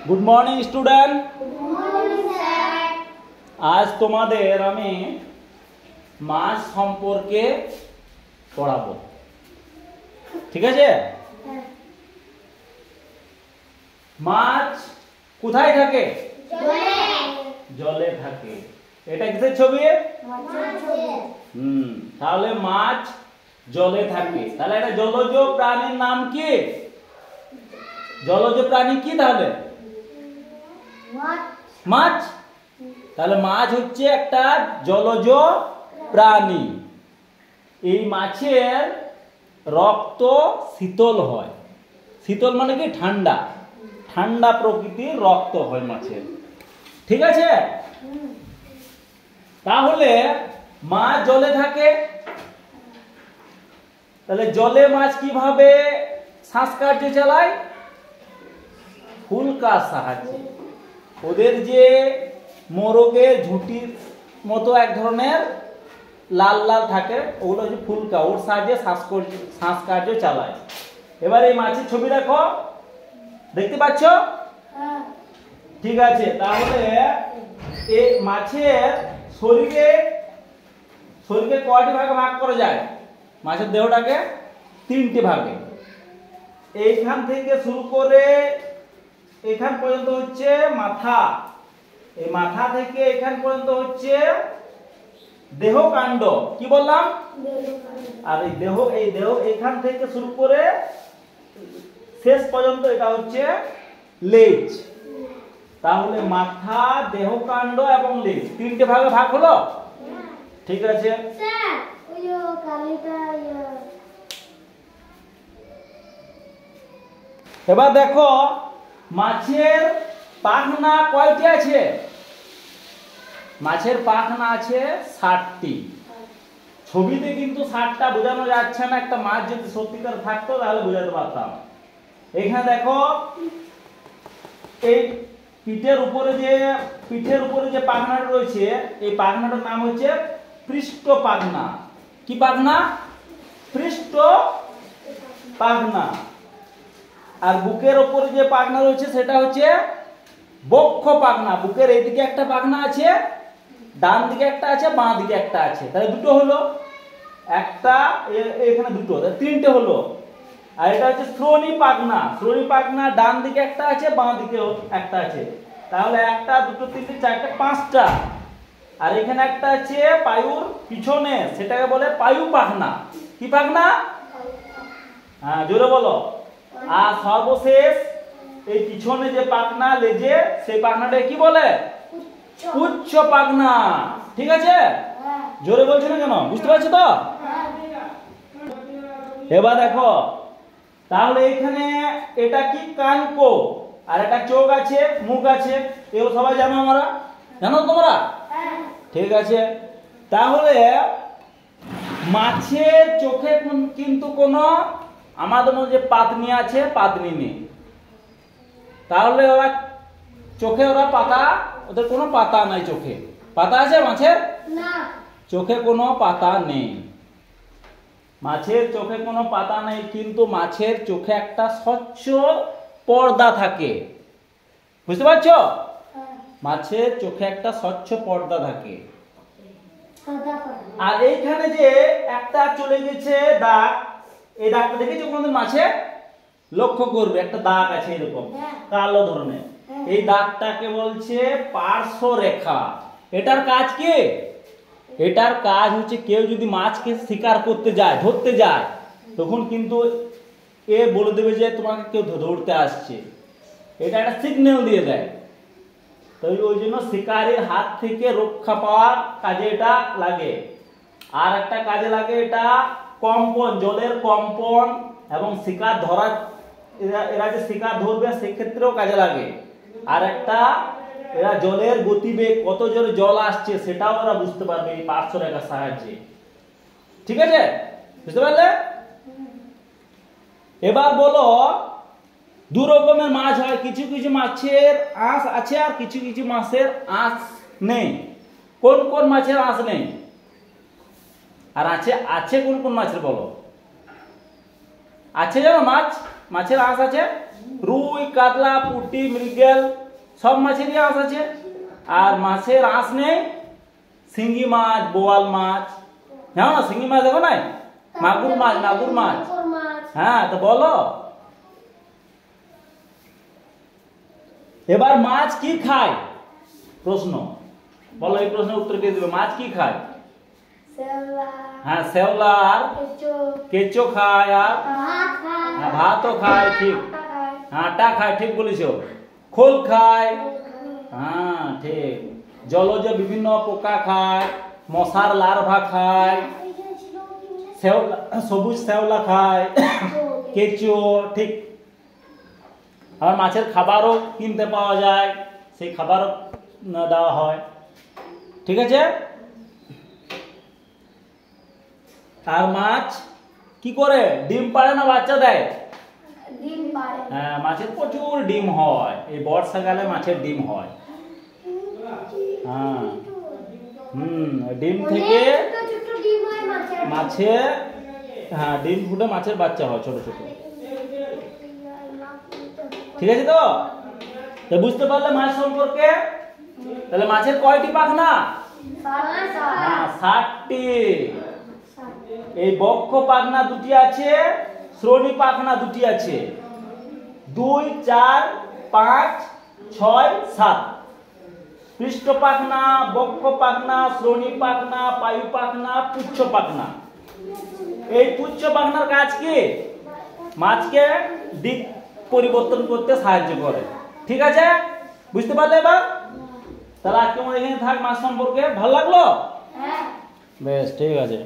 Good morning student. आज তোমাদের আমি মাছ সম্পর্কে পড়াবো, ঠিক আছে? মাছ কোথায় থাকে? জলে থাকে। এটা কিসের ছবি? তাহলে মাছ জলে থাকে। তাহলে এটা জলজ প্রাণীর নাম কি? জলজ প্রাণী কি তাহলে? মাছ। তাহলে মাছ হচ্ছে একটা জলজ প্রাণী। এই মাছের রক্ত শীতল হয়। শীতল মানে কি? ঠান্ডা। ঠান্ডা প্রকৃতির রক্ত হয় মাছের, ঠিক আছে? তাহলে মাছ জলে থাকে। তাহলে জলে মাছ কিভাবে শ্বাসকার্য চালায়? ফুলকার সাহায্যে। ওদের যে মোরগের ঝুঁটির মতো এক ধরনের লাল লাল থাকে, ওগুলো হচ্ছে ফুলকা। ওর সাহায্যে শ্বাসকার্য চালায়। এবার এই মাছের ছবি দেখো, দেখতে পাচ্ছ? ঠিক আছে। তাহলে এই মাছের শরীরে কয়টি ভাগে ভাগ করা যায়? মাছের দেহটাকে তিনটি ভাগে। এইখান থেকে শুরু করে এখান পর্যন্ত হচ্ছে মাথা। এই মাথা থেকে এখান পর্যন্ত হচ্ছে দেহকাণ্ড। কি বললাম? আর এই দেহ এখান থেকে শুরু করে শেষ পর্যন্ত এটা হচ্ছে লেজ। তাহলে মাথা, দেহকাণ্ড এবং লেজ তিনটে ভাগে ভাগ হলো, ঠিক আছে? এবার দেখো মাছের পাখনা কয়টি আছে? মাছের পাখনা আছে 60টি। ছবিতে কিন্তু 60টা বোঝানো যাচ্ছে না। একটা মাছ যদি সত্যিকার থাকতো তাহলে বোঝাতে পারতাম। এখানে দেখো এই পিঠের উপরে যে পাখনাটা রয়েছে, এই পাখনাটার নাম হচ্ছে পৃষ্ঠ পাখনা। কি পাখনা? পৃষ্ঠ পাখনা। আর বুকের উপরে যে পাখনা রয়েছে সেটা হচ্ছে বক্ষ পাখনা। বুকের এইদিকে একটা পাখনা আছে, ডান দিকে একটা আছে, বাঁ দিকে একটা আছে। তাহলে দুটো হলো। একটা এখানে দুটো, তিনটে হলো। আর এটা হচ্ছে শ্রোণী পাখনা। শ্রোণী পাখনা ডান দিকে একটা আছে, বাঁ দিকে একটা আছে। তাহলে একটা, দুটো, তিনটে, চারটে, পাঁচটা। আর এখানে একটা আছে পায়ুর পিছনে, সেটাকে বলে পায়ু পাখনা। কি পাখনা? হ্যাঁ, জোরে বলো। আর সর্বশেষ এই পিছনে যে পাখনা লেজে, সেই পাখনাটাকে কি বলে? উচ্চ পাখনা। ঠিক আছে? জোরে বলছো না কেন? বুঝতে পারছো তো? এবার দেখো, তাহলে এখানে এটা কি? কানকো। আর একটা চোখ আছে, মুখ আছে। এও সবাই জানো, আমরা জানো তোমরা? ঠিক আছে। তাহলে মাছের চোখে কিন্তু কোনো আমাদের মধ্যে যে পাতনি আছে, পাতনি নেই। তাহলে ওরা চোখে পাতা, ওদের কোনো পাতা নাই চোখে। পাতা আছে মাছের? না, চোখে কোনো পাতা নেই। মাছের চোখে কোনো পাতা নেই, কিন্তু মাছের চোখে একটা স্বচ্ছ পর্দা থাকে। বুঝতে পারছো? মাছের চোখে একটা স্বচ্ছ পর্দা থাকে। আর এইখানে যে একটা চলে গেছে দাগ, এই দাগটা দেখেছো কোনদিন মাছে? লক্ষ্য করবে, একটা দাগ আছে এরকম কালো ধরনের। এই দাগটাকে বলছে পার্শ্ব রেখা। এটার কাজ কি? এটার কাজ হচ্ছে কেউ যদি মাছকে শিকার করতে যায়, ধরতে যায়, তখন কিন্তু এ বলে দেবে যে তোমাকে কেউ ধরতে আসছে। এটা একটা সিগন্যাল দিয়ে দেয়। তো ওই জন্য শিকারীর হাত থেকে রক্ষা পাওয়ার কাজে এটা লাগে। আর একটা কাজে লাগে এটা কম্পন, জলের কম্পন এবং শিকার ধরা, এরা যে শিকার ধরবে সেক্ষেত্রেও কাজে লাগে। আর একটা এরা জলের গতিবেগ, কত জোরে জল আসছে সেটাও এরা বুঝতে পারবে এই পার্শ্ব রেখার সাহায্যে। ঠিক আছে? বুঝতে পারলে? এবার বলো, দু রকমের মাছ হয়। কিছু কিছু মাছের আঁশ আছে আর কিছু কিছু মাছের আঁশ নেই। কোন কোন মাছের আঁশ নেই? আর আছে কোন কোন মাছের বলো? আছে জানো? মাছের আঁশ আছে। রুই, কাতলা, পুঁটি, মৃগেল সব মাছেরই আঁশ আছে। আর মাছের আঁশ নেই শিঙ্গি মাছ, বোয়াল মাছ, জানো না শিঙ্গি মাছ দেখো না, মাগুর মাছ। হ্যাঁ, তো বলো এবার মাছ কি খায়? প্রশ্ন বলো, এই প্রশ্নের উত্তর কে দেবে? মাছ কি খায়? হ্যাঁ, শ্যাওলা আর কেঁচো খায়, আর ভাতও খায়, ঠিক। আটা খায়, ঠিক বলেছো। খোল খায়, হ্যাঁ ঠিক। জলজ বিভিন্ন পোকা খায়, মশার লার্ভা খায়, সবুজ শ্যাওলা খায়, কেঁচো, ঠিক। আর মাছের খাবারও কিনতে পাওয়া যায়, সেই খাবারও দেওয়া হয়, ঠিক আছে। আর মাছ কি করে? ডিম পাড়ে না বাচ্চা দেয়? হ্যাঁ, মাছের প্রচুর ডিম হয়, এই বর্ষাকালে মাছের ডিম হয়। হ্যাঁ, ডিম থেকে মাছের, হ্যাঁ ডিম ফুটে মাছের বাচ্চা হয় ছোট ছোট, ঠিক আছে। তো বুঝতে পারলে মাছ সম্পর্কে? তাহলে মাছের কয়টি পাখনা? 60টি। এই বক্ষ পাখনা দুটি আছে, শ্রোণী পাখনা দুটি আছে, 2, 4, 5, 6, 7। পৃষ্ঠ পাখনা, বক্ষ পাখনা, শ্রোণী পাখনা, পায়ু পাখনা, পুচ্ছ পাখনা। এই পুচ্ছ পাখনার কাজ কি? মাছকে দিক পরিবর্তন করতে সাহায্য করে, ঠিক আছে। বুঝতে পারলে এবার? তাহলে আজকে আমাদের এখানে থাক মাছ সম্পর্কে। ভালো লাগলো? বেশ, ঠিক আছে।